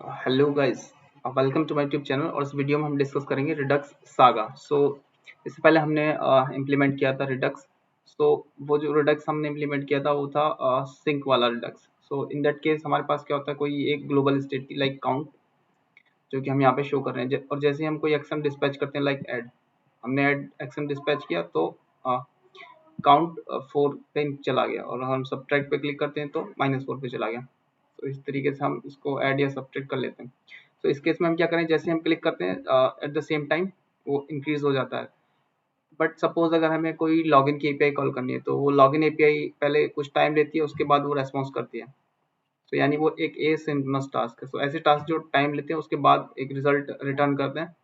Hello guys, welcome to my YouTube channel. और इस video में हम डिस्कस करेंगे रिडक्स सागा। इससे पहले हमने इम्प्लीमेंट किया था रिडक्स। वो जो रिडक्स हमने इम्प्लीमेंट किया था वो था सिंक वाला रिडक्स। इन दैट केस हमारे पास क्या होता है, कोई एक ग्लोबल स्टेट की लाइक काउंट जो कि हम यहाँ पे शो कर रहे हैं। और जैसे ही हम कोई एक्शन डिस्पैच करते हैं लाइक ऐड, हमने ऐड एक्शन डिस्पैच किया तो काउंट 4 पे चला गया, और हम सब्ट्रैक्ट पे क्लिक करते हैं तो -4 पे चला गया। तो इस तरीके से हम इसको ऐड या सब्ट्रैक्ट कर लेते हैं। तो इस केस में हम क्या करें, जैसे हम क्लिक करते हैं एट द सेम टाइम वो इंक्रीज हो जाता है। बट सपोज अगर हमें कोई लॉगिन की एपीआई कॉल करनी है तो वो लॉगिन एपीआई पहले कुछ टाइम लेती है, उसके बाद वो रेस्पॉन्स करती है। तो यानी वो एक एसिंक्रोनस टास्क है। ऐसे टास्क जो टाइम लेते हैं उसके बाद एक रिजल्ट रिटर्न करते हैं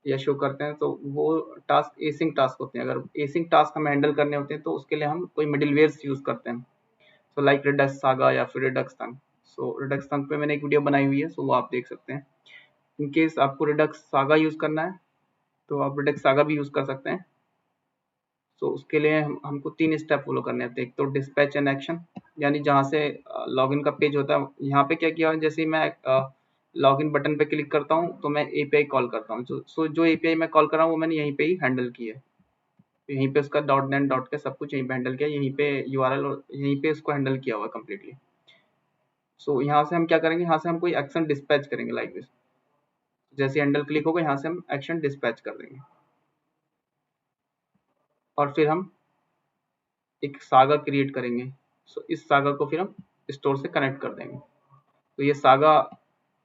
या शो करते हैं, तो वो टास्क एसिंक टास्क होते हैं। अगर एसिंक टास्क हमें हैंडल करने होते हैं तो उसके लिए हम कोई मिडिलवेयर्स यूज करते हैं। लाइक रिडक्स सागा या फिर रिडक्स थंग। रिडक्स थंग पे मैंने एक वीडियो बनाई हुई है, वो आप देख सकते हैं। इन केस आपको रिडक्स सागा यूज करना है तो आप रिडक्स सागा भी यूज कर सकते हैं। उसके लिए हमको 3 स्टेप फॉलो करने होते हैं। एक तो डिस्पैच एन एक्शन, यानी जहाँ से लॉगिन का पेज होता है। यहाँ पे क्या किया है, जैसे ही मैं लॉगिन बटन पे क्लिक करता हूँ तो मैं एपीआई कॉल करता हूँ। जो एपीआई मैं कॉल कर रहा हूँ वो मैंने यहीं पे ही हैंडल की है। यहीं पे उसका डॉट नेट डॉट के सब कुछ यहीं पे हैंडल किया, यहीं पे यूआरएल और यहीं पे उसको हैंडल किया हुआ है कम्प्लीटली। यहाँ से हम क्या करेंगे, यहाँ से हम कोई एक्शन डिस्पैच करेंगे लाइक दिस। जैसे हैंडल क्लिक होगा यहाँ से हम एक्शन डिस्पैच कर देंगे, और फिर हम एक सागा क्रिएट करेंगे। इस सागा को फिर हम स्टोर से कनेक्ट कर देंगे। तो ये सागा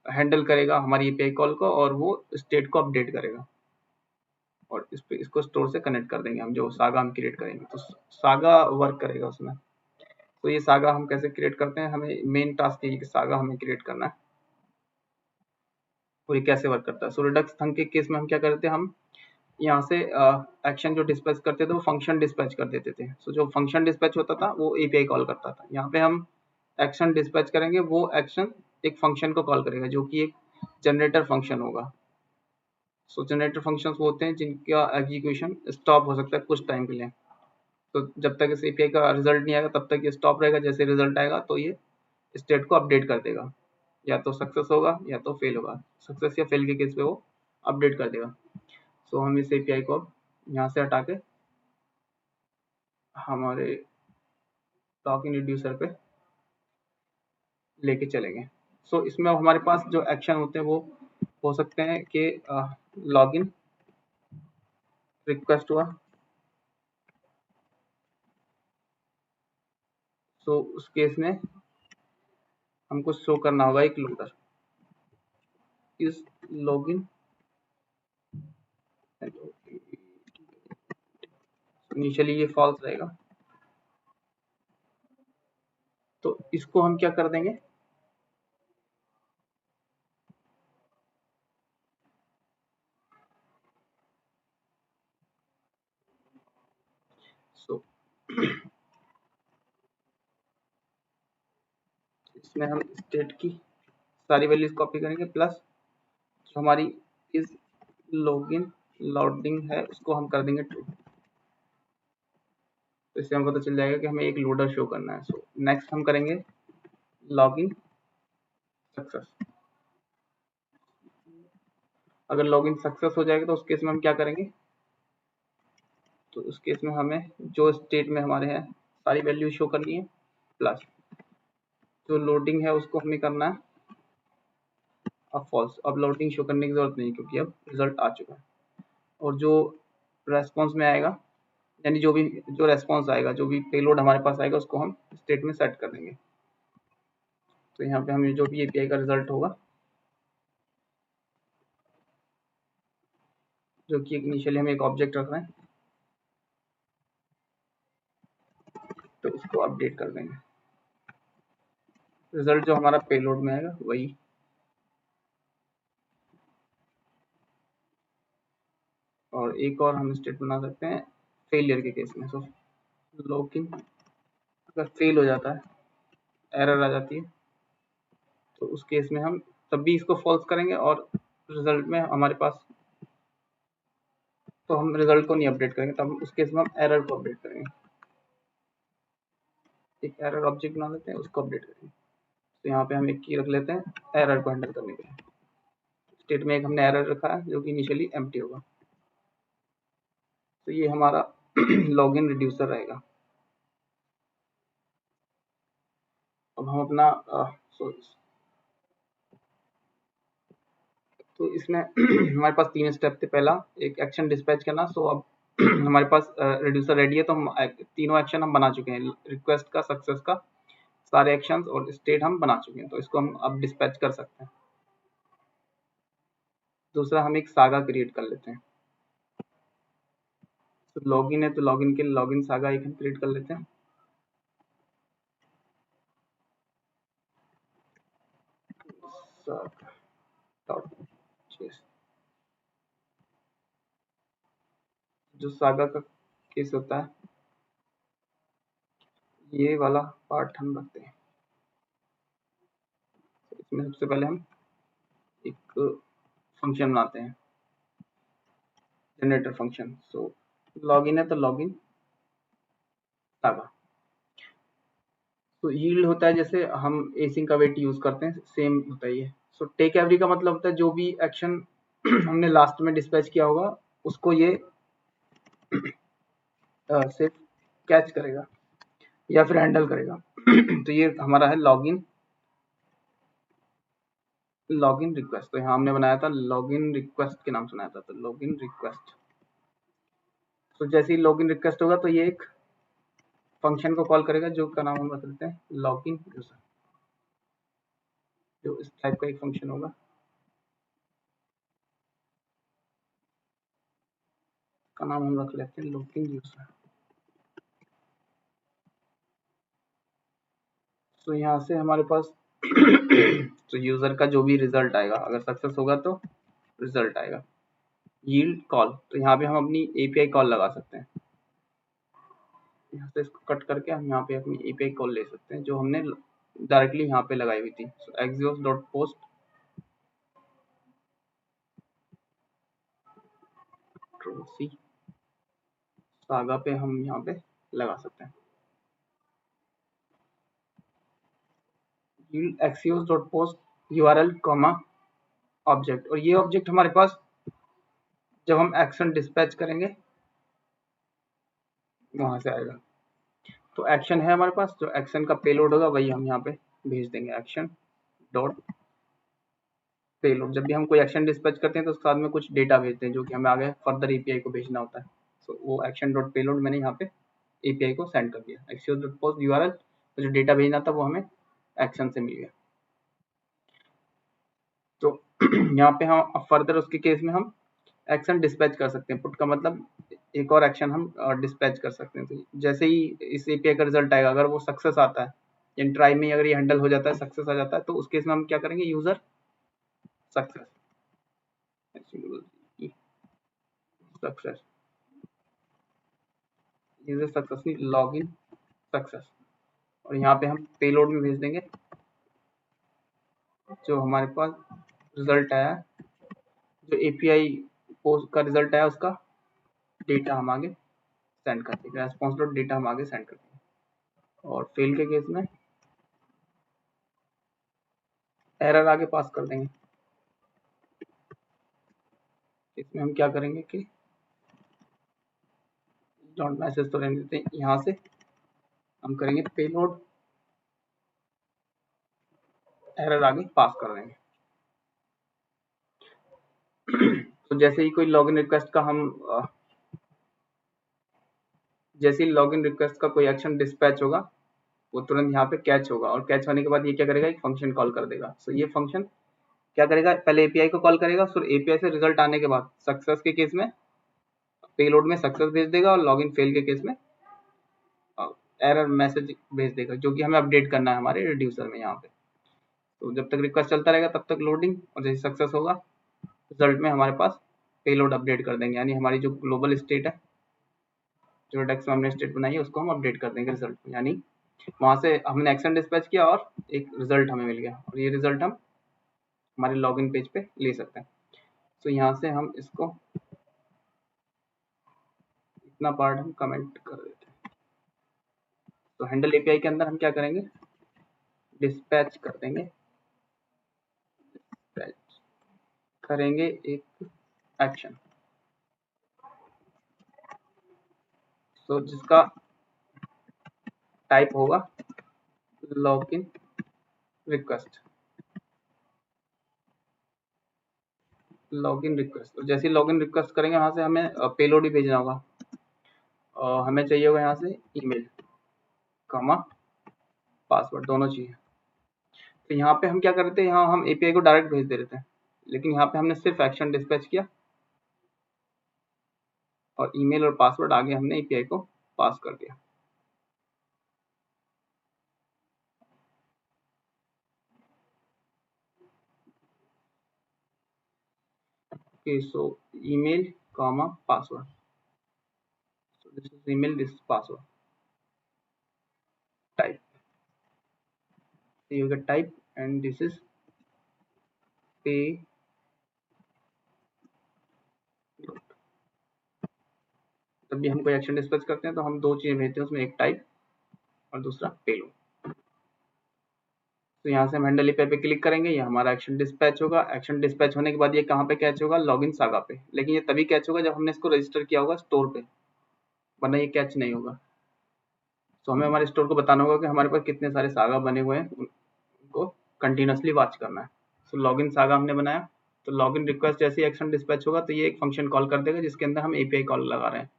हैंडल करेगा हमारी एपीआई कॉल को, और वो स्टेट को अपडेट करेगा, और इसको स्टोर से कनेक्ट कर देंगे हम। जो सागा हम क्रिएट करेंगे तो सागा वर्क करेगा उसमें। तो ये सागा हम कैसे क्रिएट करते हैं, हमें मेन टास्क है कि सागा हमें क्रिएट करना है और ये कैसे वर्क करता है। रिडक्स थंग के केस में हम क्या करते हैं, हम यहाँ से एक्शन जो डिस्पैच करते थे वो फंक्शन डिस्पैच कर देते थे। जो फंक्शन डिस्पैच होता था वो एपीआई कॉल करता था। यहाँ पे हम एक्शन डिस्पैच करेंगे, वो एक्शन एक फंक्शन को कॉल करेगा जो कि एक जनरेटर फंक्शन होगा। जनरेटर फंक्शंस वो होते हैं जिनका एग्जीक्यूशन स्टॉप हो सकता है कुछ टाइम के लिए। तो जब तक इस एपीआई का रिजल्ट नहीं आएगा तब तक ये स्टॉप रहेगा। जैसे रिजल्ट आएगा तो ये स्टेट को अपडेट कर देगा, या तो सक्सेस होगा या तो फेल होगा। सक्सेस या फेल के केस पे वो अपडेट कर देगा। हम इस एपीआई को अब यहाँ से हटा के हमारे लॉगिन रिड्यूसर पे लेके चलेंगे। इसमें हमारे पास जो एक्शन होते हैं वो हो सकते हैं कि लॉगिन रिक्वेस्ट हुआ, उस केस में हमको शो करना होगा एक लोडर। इस लॉगिन इनिशियली ये फॉल्स रहेगा, तो इसको हम क्या कर देंगे, इसमें हम स्टेट की सारी वैल्यूज कॉपी करेंगे, प्लस जो हमारी इस लॉगिन लोडिंग है उसको हम कर देंगे ट्रू। तो इससे हमको पता चल जाएगा कि हमें एक लोडर शो करना है। नेक्स्ट हम करेंगे लॉगिन सक्सेस। अगर लॉगिन सक्सेस हो जाएगा तो उस केस में हम क्या करेंगे, तो उस केस में हमें जो स्टेट में हमारे हैं सारी वैल्यू शो करनी है, प्लस जो लोडिंग है उसको हमें करना है अब फॉल्स। अब लोडिंग शो करने की जरूरत नहीं क्योंकि अब रिजल्ट आ चुका है। और जो रेस्पॉन्स में आएगा, यानी जो भी जो रेस्पॉन्स आएगा, जो भी पेलोड हमारे पास आएगा उसको हम स्टेट में सेट कर देंगे। तो यहाँ पे हमें जो भी एपीआई का रिजल्ट होगा, जो कि इनिशियली हम एक ऑब्जेक्ट रख रहे हैं, तो इसको अपडेट कर देंगे। रिजल्ट जो हमारा पेलोड में आएगा वही। और एक और हम स्टेट बना सकते हैं फेलियर के केस में। लॉगिन अगर फेल हो जाता है, एरर आ जाती है, तो उस केस में हम तब भी इसको फॉल्स करेंगे, और रिजल्ट में हमारे पास, तो हम रिजल्ट को नहीं अपडेट करेंगे, तब उस केस में हम एरर को अपडेट करेंगे। एक एरर ऑब्जेक्ट बना लेते हैं, उसको अपडेट करेंगे। तो यहाँ पे हम एक की रख लेते हैं एरर को हैंडल करने के लिए। स्टेट में एक हमने एरर रखा है जो कि इनिशियली एम्प्टी होगा। तो ये हमारा लॉगिन रिड्यूसर रहेगा। अब हम अपना तो इसमें हमारे पास 3 स्टेप थे। पहला एक एक्शन डिस्पैच करना। सो अब हमारे पास रिड्यूसर रेडी है, तो हम तीनों एक्शन हम बना चुके हैं, रिक्वेस्ट का, सक्सेस का, सारे एक्शंस और स्टेट हम बना चुके हैं। तो इसको हम अब डिस्पैच कर सकते हैं। दूसरा हम एक सागा क्रिएट कर लेते हैं। तो लॉगिन है तो लॉगिन के लिए लॉगिन सागा एक हम क्रिएट कर लेते हैं। जो सागा का केस होता है ये वाला पार्ट हम रखते हैं। इसमें सबसे पहले हम एक फंक्शन बनाते हैं, जनरेटर फंक्शन। सो लॉगिन है तो लॉगिन सागा। तो यील्ड होता है जैसे हम एसिंक का वेट यूज करते हैं, सेम होता है ये। सो टेक एवरी का मतलब होता है जो भी एक्शन हमने लास्ट में डिस्पैच किया होगा उसको ये सिर्फ कैच करेगा या फिर हैंडल करेगा। तो ये हमारा है लॉगिन रिक्वेस्ट। तो यहाँ हमने बनाया था लॉगिन रिक्वेस्ट के नाम से बनाया था, तो लॉगिन रिक्वेस्ट। तो जैसे ही लॉगिन रिक्वेस्ट होगा तो ये एक फंक्शन को कॉल करेगा जो का नाम हम रख देते हैं लॉगिन यूजर, जो इस टाइप का एक फंक्शन होगा। का नाम हम रख लेते हैं लॉगिन यूजर। तो यहाँ से हमारे पास तो यूजर का जो भी रिजल्ट आएगा, अगर सक्सेस होगा तो रिजल्ट आएगा। यील्ड कॉल, तो यहाँ पे हम अपनी एपीआई कॉल लगा सकते हैं। यहाँ से इसको कट करके हम यहाँ पे अपनी एपीआई कॉल ले सकते हैं जो हमने डायरेक्टली यहाँ पे लगाई हुई थी। सो axios.post सागा पे हम यहाँ पे लगा सकते हैं axios.post URL, ऑब्जेक्ट। और ये ऑब्जेक्ट हमारे पास जब हम एक्शन डिस्पैच करेंगे वहां से आएगा। तो एक्शन है हमारे पास, जो एक्शन का पेलोड होगा वही हम यहाँ पे भेज देंगे, एक्शन डॉट पेलोड। जब भी हम कोई एक्शन डिस्पैच करते हैं तो उसके साथ में कुछ डेटा भेजते हैं जो कि हमें आगे फर्दर एपीआई को भेजना होता है। सो वो एक्शन डॉट पेलोड मैंने यहाँ पे एपीआई को सेंड कर दिया। axios.post URL तो जो डेटा भेजना था वो हमें एक्शन से मिल गया। तो यहाँ पे हम फर्दर उसके केस में हम एक्शन डिस्पैच कर सकते हैं। पुट का मतलब एक और एक्शन हम डिस्पैच कर सकते हैं। तो जैसे ही इस एपीआई का रिजल्ट आएगा, अगर वो सक्सेस आता है, इन ट्राई में अगर ये हैंडल हो जाता है, सक्सेस आ जाता है, तो उस केस में हम क्या करेंगे, user success user successfully log in success. और यहाँ पे हम पेलोड में भेज देंगे जो हमारे पास रिजल्ट आया, जो एपीआई पोस्ट का रिजल्ट आया उसका डेटा हम आगे सेंड कर देंगे, रेस्पॉन्स डॉट डेटा हम आगे सेंड कर देंगे। और फेल के केस में एरर आगे पास कर देंगे। इसमें हम क्या करेंगे कि डॉट मैसेज तो रहने देते हैं, यहाँ से हम करेंगे पेलोड, एरर आगे पास कर देंगे। तो जैसे ही कोई लॉगिन रिक्वेस्ट का हम जैसे ही लॉगिन रिक्वेस्ट का कोई एक्शन डिस्पैच होगा वो तुरंत यहाँ पे कैच होगा, और कैच होने के बाद ये क्या करेगा, एक फंक्शन कॉल कर देगा। सो ये फंक्शन क्या करेगा, पहले एपीआई को कॉल करेगा, फिर एपीआई से रिजल्ट आने के बाद सक्सेस के केस में पेलोड में सक्सेस भेज देगा, और लॉगिन फेल के केस में एरर मैसेज भेज देगा, जो कि हमें अपडेट करना है हमारे रिड्यूसर में यहाँ पे। तो जब तक रिक्वेस्ट चलता रहेगा तब तक लोडिंग, और जैसे सक्सेस होगा रिजल्ट में हमारे पास पेलोड अपडेट कर देंगे, यानी हमारी जो ग्लोबल स्टेट है, जो रिडक्स में हमने स्टेट बनाई है, उसको हम अपडेट कर देंगे रिजल्ट में। यानी वहां से हमने एक्शन डिस्पैच किया और एक रिजल्ट हमें मिल गया, और ये रिजल्ट हम हमारे लॉगिन पेज पे ले सकते हैं। तो यहाँ से हम इसको इतना पार्ट हम कमेंट कर देते हैं। तो हैंडल एपीआई के अंदर हम क्या करेंगे, डिस्पैच कर देंगे, डिस्पैच करेंगे एक एक्शन, तो जिसका टाइप होगा लॉगिन रिक्वेस्ट, लॉगिन रिक्वेस्ट। तो जैसे लॉगिन रिक्वेस्ट करेंगे वहां से हमें पेलोड ही भेजना होगा, हमें चाहिए होगा यहाँ से ईमेल कॉमा पासवर्ड दोनों चाहिए। तो यहाँ पे हम क्या कर रहे थे, यहाँ हम एपीआई को डायरेक्ट भेज दे रहे थे, लेकिन यहाँ पे हमने सिर्फ एक्शन डिस्पैच किया और ईमेल और पासवर्ड आगे हमने एपीआई को पास कर दिया। Okay, so email comma password. So this is email, this is password. Type. So you get type and this is pay. जब भी हम कोई एक्शन डिस्पैच करते हैं तो हम दो चीजें भेजते हैं, उसमें एक टाइप और दूसरा पेलोड। तो यहाँ से हम हैंडल एपीआई पे क्लिक करेंगे, ये हमारा एक्शन डिस्पैच होगा। एक्शन डिस्पैच होने के बाद ये कहाँ पे कैच होगा, लॉगिन सागा पे। लेकिन ये तभी कैच होगा जब हमने इसको रजिस्टर किया होगा स्टोर पे, वरना ये कैच नहीं होगा। तो हमें हमारे स्टोर को बताना होगा कि हमारे पास कितने सारे सागा बने हुए हैं, उनको कंटिन्यूसली वॉच करना है। सो लॉगिन सागा हमने बनाया, तो लॉगिन रिक्वेस्ट जैसे ही एक्शन डिस्पैच होगा तो ये एक फंक्शन कॉल कर देगा जिसके अंदर हम एपीआई कॉल लगा रहे हैं,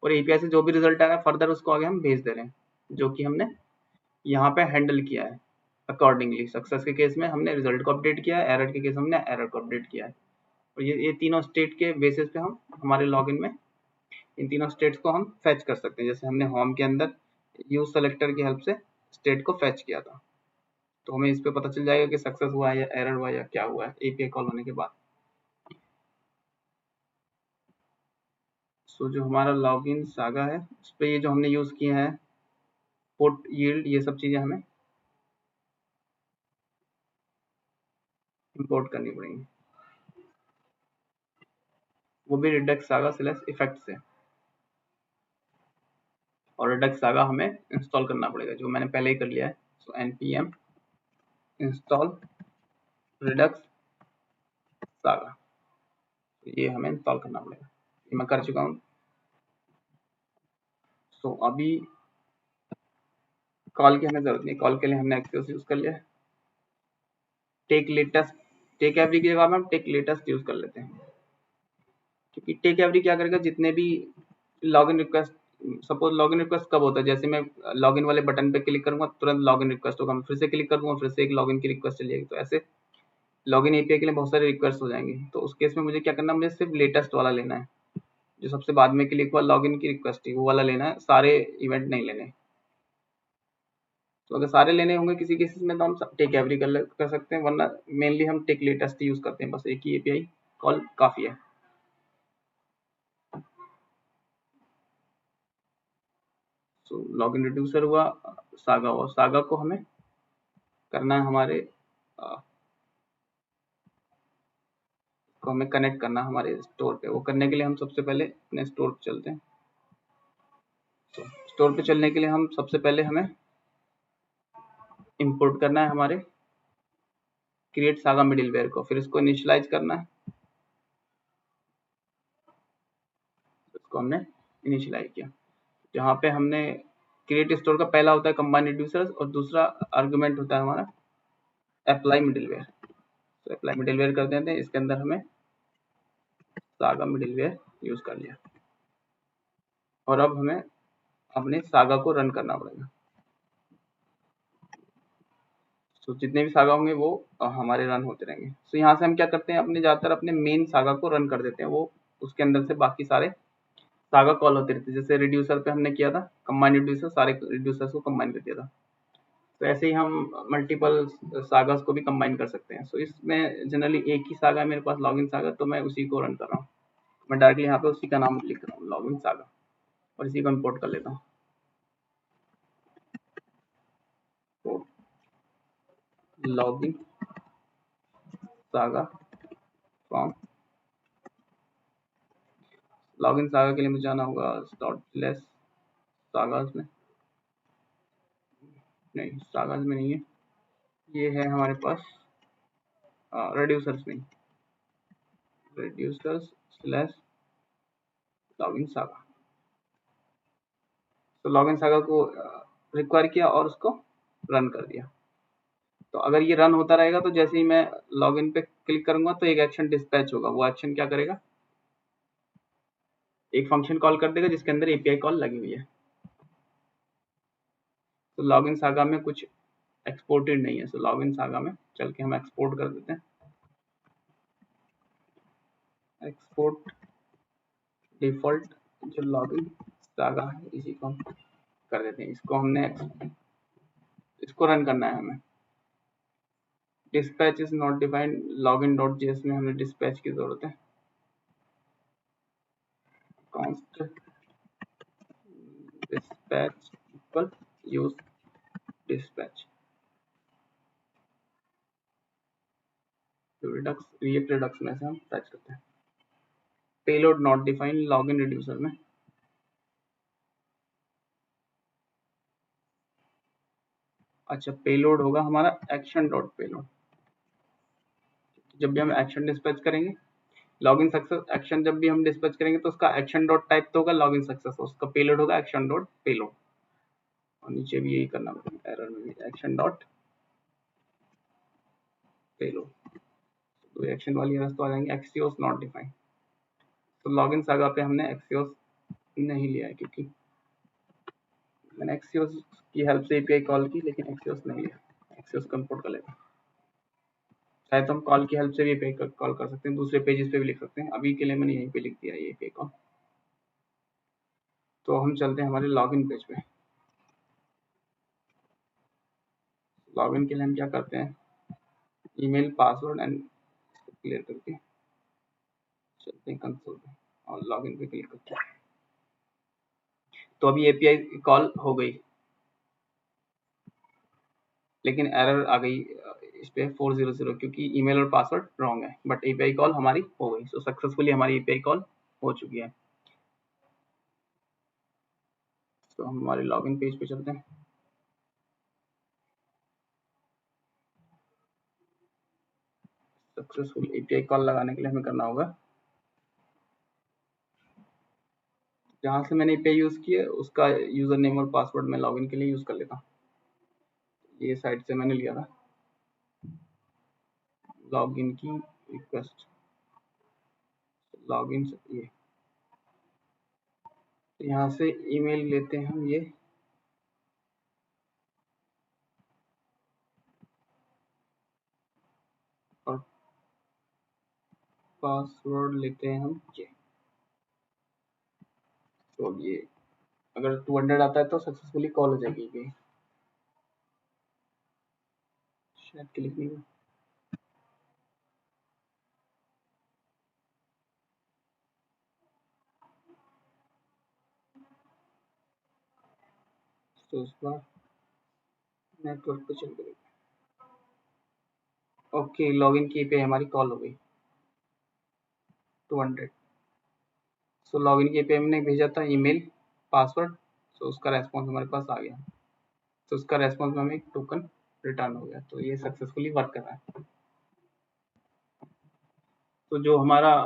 और एपीआई से जो भी रिजल्ट आ रहा है फर्दर उसको आगे हम भेज दे रहे हैं, जो कि हमने यहाँ पे हैंडल किया है अकॉर्डिंगली। सक्सेस के केस में हमने रिजल्ट को अपडेट किया है, एरर के केस में हमने एरर को अपडेट किया है। और ये तीनों स्टेट के बेसिस पे हम हमारे लॉगिन में इन तीनों स्टेट्स को हम फैच कर सकते हैं। जैसे हमने होम के अंदर यूज सेलेक्टर की हेल्प से स्टेट को फैच किया था, तो हमें इस पे पता चल जाएगा कि सक्सेस हुआ है या एरर हुआ है या क्या हुआ है एपीआई कॉल होने के बाद। सो जो हमारा लॉगिन सागा है उस पर ये जो हमने यूज किए हैं पुट यील्ड, ये सब चीजें हमें इंपोर्ट करनी पड़ेंगी, वो भी रिडक्स सागा स्लैश इफेक्ट से। और रिडक्स सागा हमें इंस्टॉल करना पड़ेगा, जो मैंने पहले ही कर लिया है। सो npm इंस्टॉल रिडक्स सागा, ये हमें इंस्टॉल करना पड़ेगा, ये मैं कर चुका हूँ। सो अभी कॉल की हमें जरूरत नहीं, कॉल के लिए हमने एक्सेस यूज कर लिया है। टेक लेटेस्ट, टेक एवरी की जगह में हम टेक लेटेस्ट यूज कर लेते हैं, क्योंकि टेक एवरी क्या करेगा, जितने भी login request, suppose login request कब होता है, जैसे मैं लॉगिन वाले बटन पे क्लिक करूंगा तुरंत लॉगिन रिक्वेस्ट होगा, मैं फिर से क्लिक करूंगा फिर से एक लॉगिन की रिक्वेस्ट चली जाएगी। तो ऐसे लॉगिन एपीआई के लिए बहुत सारे रिक्वेस्ट हो जाएंगे। तो उस केस में मुझे क्या करना है, मुझे सिर्फ लेटेस्ट वाला लेना है, जो सबसे बाद में क्लिक हुआ लॉगिन की रिक्वेस्ट थी वो वाला लेना है, सारे इवेंट नहीं लेने। तो अगर सारे लेने होंगे किसी केसेस में तो हम टेक एवरी कर सकते हैं, वरना मेनली हम टेक लेटेस्ट यूज करते हैं, बस एक ही एपीआई कॉल काफी है। सो लॉगिन रिड्यूसर हुआ, सागा हुआ। सागा को हमें करना है हमारे को हमें कनेक्ट करना है हमारे स्टोर पे। वो करने के लिए हम सबसे पहले अपने स्टोर पे चलते हैं। तो स्टोर पे चलने के लिए हम सबसे पहले हमें इंपोर्ट करना है हमारे क्रिएट सागा मिडिलवेयर को, फिर इसको इनिशियलाइज करना है, इसको हमने इनिशियलाइज किया। जहाँ पे हमने क्रिएट स्टोर का पहला होता है कंबाइन रिड्यूसर्स और दूसरा आर्गुमेंट होता है हमारा अप्लाई मिडिलवेयर। तो अप्लाई मिडिलवेयर कर देते हैं, इसके अंदर हमें सागा मिडिलवेयर यूज कर लिया, और अब हमें अपने सागा को रन करना पड़ेगा। तो जितने भी सागा होंगे वो हमारे रन होते रहेंगे। तो यहाँ से हम क्या करते हैं, अपने ज़्यादातर अपने मेन सागा को रन कर देते हैं, वो उसके अंदर से बाकी सारे सागा कॉल होते रहते हैं। जैसे रिड्यूसर पे हमने किया था कंबाइन रिड्यूसर, सारे रिड्यूसर्स को कंबाइन कर दिया था। तो ऐसे ही हम मल्टीपल सागास को भी कंबाइन कर सकते हैं। सो इसमें जनरली एक ही सागा है मेरे पास, लॉगिन सागा, तो मैं उसी को रन कर रहा हूँ। मैं डायरेक्टली यहाँ पे उसी का नाम लिख रहा हूँ, लॉगिन सागा, और इसी को इम्पोर्ट कर लेता हूँ। तो login saga from, login saga के लिए मुझे जाना होगा डॉट लेस सागास में, नहीं सागास में नहीं है, ये है हमारे पास रेड्यूसर्स में, रेड्यूसर्स स्लैश लॉगिन सागा। तो लॉगिन सागा को रिक्वायर किया और उसको रन कर दिया। तो अगर ये रन होता रहेगा तो जैसे ही मैं लॉगिन पे क्लिक करूंगा तो एक एक्शन डिस्पैच होगा। वो एक्शन क्या करेगा, एक फंक्शन कॉल कर देगा जिसके अंदर एपीआई कॉल लगी हुई है। तो लॉगिन सागा में कुछ एक्सपोर्टेड नहीं है। सो लॉगिन सागा में चल के हम एक्सपोर्ट कर देते हैं। एक्सपोर्ट डिफॉल्ट जो लॉगिन सागा है इसी को हम कर देते हैं। इसको हमने इसको रन करना है हमें। Dispatch is not defined login dot JS में हमें डिस्पैच की जरूरत है। Const dispatch equal use dispatch. Redux react Redux में से हम टच करते हैं। Payload not defined login reducer में। अच्छा, पेलोड होगा हमारा एक्शन डॉट पेलोड। जब भी हम एक्शन डिस्पैच करेंगे, लॉगिन सक्सेस एक्शन जब भी हम डिस्पैच करेंगे तो उसका एक्शन डॉट टाइप तो होगा लॉगिन सक्सेस, उसका पेलोड होगा एक्शन डॉट पेलोड। और नीचे भी यही करना पड़ेगा, एरर में भी एक्शन डॉट पेलोड। तो एक्शन वाली एरर्स तो आ जाएंगे। Axios not defined. तो लॉगिन सागा पे हमने एक्सियोस नहीं लिया है क्योंकि मैंने एक्सियोस की हेल्प से एपीआई कॉल की, लेकिन एक्सियोस नहीं लिया। एक्सियोस को इंपोर्ट कर लेते। शायद हम कॉल की हेल्प से भी एपीआई कॉल कर सकते हैं, दूसरे पेजेस पे भी लिख सकते हैं। अभी के लिए मैंने यहीं पे लिख दिया ये एपीआई कॉल। तो हम चलते हैं हमारे लॉगिन पेज पे। लॉगिन के लिए हम क्या करते हैं, ईमेल पासवर्ड एंड क्लियर करके चलते हैं कंसोल पे और लॉगिन पे क्लिक करते हैं। तो अभी एपीआई कॉल हो गई, लेकिन एरर आ गई इस पे 400 क्योंकि ईमेल और पासवर्ड रॉन्ग है। बट एपीआई कॉल हमारी हो गई। सो सक्सेसफुली हमारी एपीआई कॉल हो चुकी है। तो हम हमारे लॉगिन पेज पे चलते हैं। सक्सेसफुल एपीआई कॉल लगाने के लिए हमें करना होगा, जहां से मैंने एपीआई यूज की है उसका यूजर नेम और पासवर्ड मैं लॉगिन के लिए यूज कर लेता हूँ। ये साइट से मैंने लिया था लॉगिन की रिक्वेस्ट। लॉगिन से ये यहाँ से ईमेल लेते हैं हम, ये और पासवर्ड लेते हैं हम ये। तो अब ये अगर 200 आता है तो सक्सेसफुली कॉल हो जाएगी ये। शायद क्लिक नहीं हुआ। तो उस बार नेटवर्क पे चल गई। ओके, लॉगिन की पे हमारी कॉल हो गई 200। सो लॉगिन की पे हमने भेजा था ईमेल पासवर्ड। सो उसका रेस्पॉन्स हमारे पास आ गया। तो उसका रेस्पॉन्स में हमें एक टोकन रिटर्न हो गया। तो ये सक्सेसफुली वर्क कर रहा है। तो जो हमारा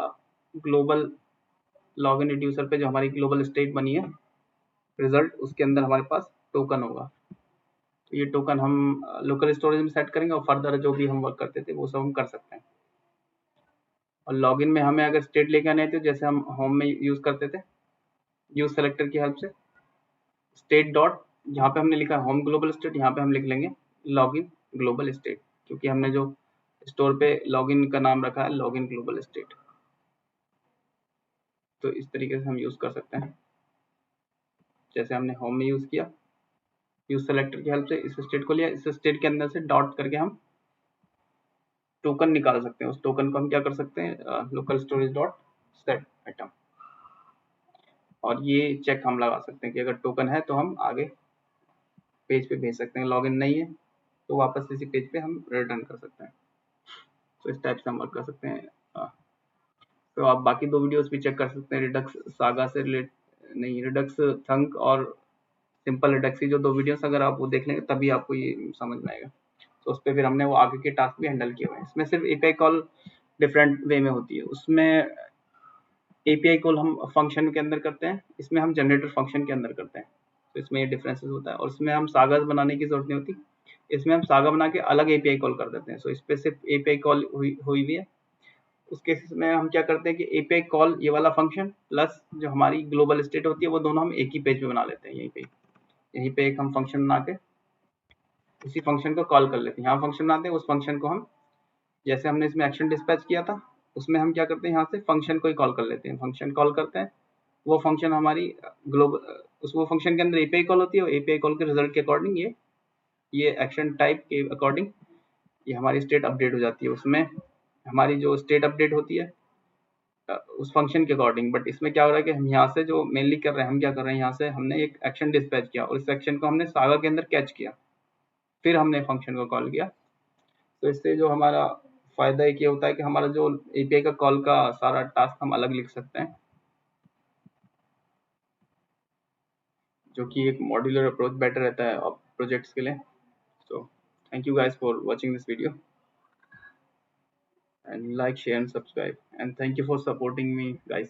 ग्लोबल लॉगिन रिड्यूसर पे जो हमारी ग्लोबल स्टेट बनी है रिजल्ट, उसके अंदर हमारे पास टोकन होगा। तो ये टोकन हम लोकल स्टोरेज में सेट करेंगे और फर्दर जो भी हम वर्क करते थे वो सब हम कर सकते हैं। और लॉगिन में हमें अगर स्टेट लेके आने थे, जैसे हम होम में यूज करते थे यूज सेलेक्टर की हेल्प से, स्टेट डॉट जहाँ पे हमने लिखा होम ग्लोबल स्टेट, यहाँ पे हम लिख लेंगे लॉगिन ग्लोबल स्टेट, क्योंकि हमने जो स्टोर पे लॉगिन का नाम रखा है लॉगिन ग्लोबल स्टेट। तो इस तरीके से हम यूज कर सकते हैं। जैसे हमने होम में यूज किया, यूज सेलेक्टर की हेल्प से इस स्टेट को लिया, इस स्टेट के अंदर से डॉट करके हम टोकन निकाल सकते हैं। उस टोकन को हम क्या कर सकते हैं, local storage dot set item, और ये चेक हम लगा सकते हैं कि अगर टोकन है तो हम आगे पेज पे भेज सकते हैं, लॉगिन नहीं है तो वापस इसी पेज पे हम रिटर्न कर सकते हैं। तो इस टाइप से हम वर्क कर सकते हैं। तो आप बाकी दो वीडियोस भी चेक कर सकते हैं, रिडक्स सागा से रिलेट नहीं, रिडक्स थंक और सिंपल रिडक्स की जो दो वीडियोस अगर आप वो देख लेंगे तभी आपको ये समझ में आएगा। तो उस पर फिर हमने वो आगे के टास्क भी हैंडल किए हुए हैं। इसमें सिर्फ एपीआई कॉल डिफरेंट वे में होती है। उसमें एपीआई कॉल हम फंक्शन के अंदर करते हैं, इसमें हम जनरेटर फंक्शन के अंदर करते हैं। तो इसमें ये डिफरेंसेस होता है। और इसमें हम सागा बनाने की जरूरत नहीं होती, इसमें हम सागा बना के अलग एपीआई कॉल कर देते हैं। सो इस पे सिर्फ एपीआई कॉल हुई हुई है। उस केसेस में हम क्या करते हैं कि एपीआई कॉल ये वाला फंक्शन प्लस जो हमारी ग्लोबल स्टेट होती है वो दोनों हम एक ही पेज पे बना लेते हैं। यहीं पे एक हम फंक्शन बना के उसी फंक्शन को कॉल कर लेते हैं। यहाँ फंक्शन बनाते हैं, उस फंक्शन को हम जैसे हमने इसमें एक्शन डिस्पैच किया था उसमें हम क्या करते हैं, यहाँ से फंक्शन को ही कॉल कर लेते हैं। फंक्शन कॉल करते हैं, वो फंक्शन हमारी ग्लोबल उस वो फंक्शन के अंदर एपीआई कॉल होती है। एपीआई कॉल के रिजल्ट के अकॉर्डिंग ये एक्शन टाइप के अकॉर्डिंग ये हमारी स्टेट अपडेट हो जाती है। उसमें हमारी जो स्टेट अपडेट होती है उस फंक्शन के अकॉर्डिंग। बट इसमें क्या हो रहा है कि हम यहाँ से जो मेनली कर रहे हैं, हम क्या कर रहे हैं, यहाँ से हमने एक एक्शन डिस्पैच किया और इस एक्शन को हमने सागा के अंदर कैच किया, फिर हमने फंक्शन को कॉल किया। तो इससे जो हमारा फायदा एक ये होता है कि हमारा जो एपीआई का कॉल का सारा टास्क हम अलग लिख सकते हैं, जो कि एक मॉड्यूलर अप्रोच बेटर रहता है प्रोजेक्ट्स के लिए। So thank you guys for watching this video and like, share and subscribe, and thank you for supporting me guys.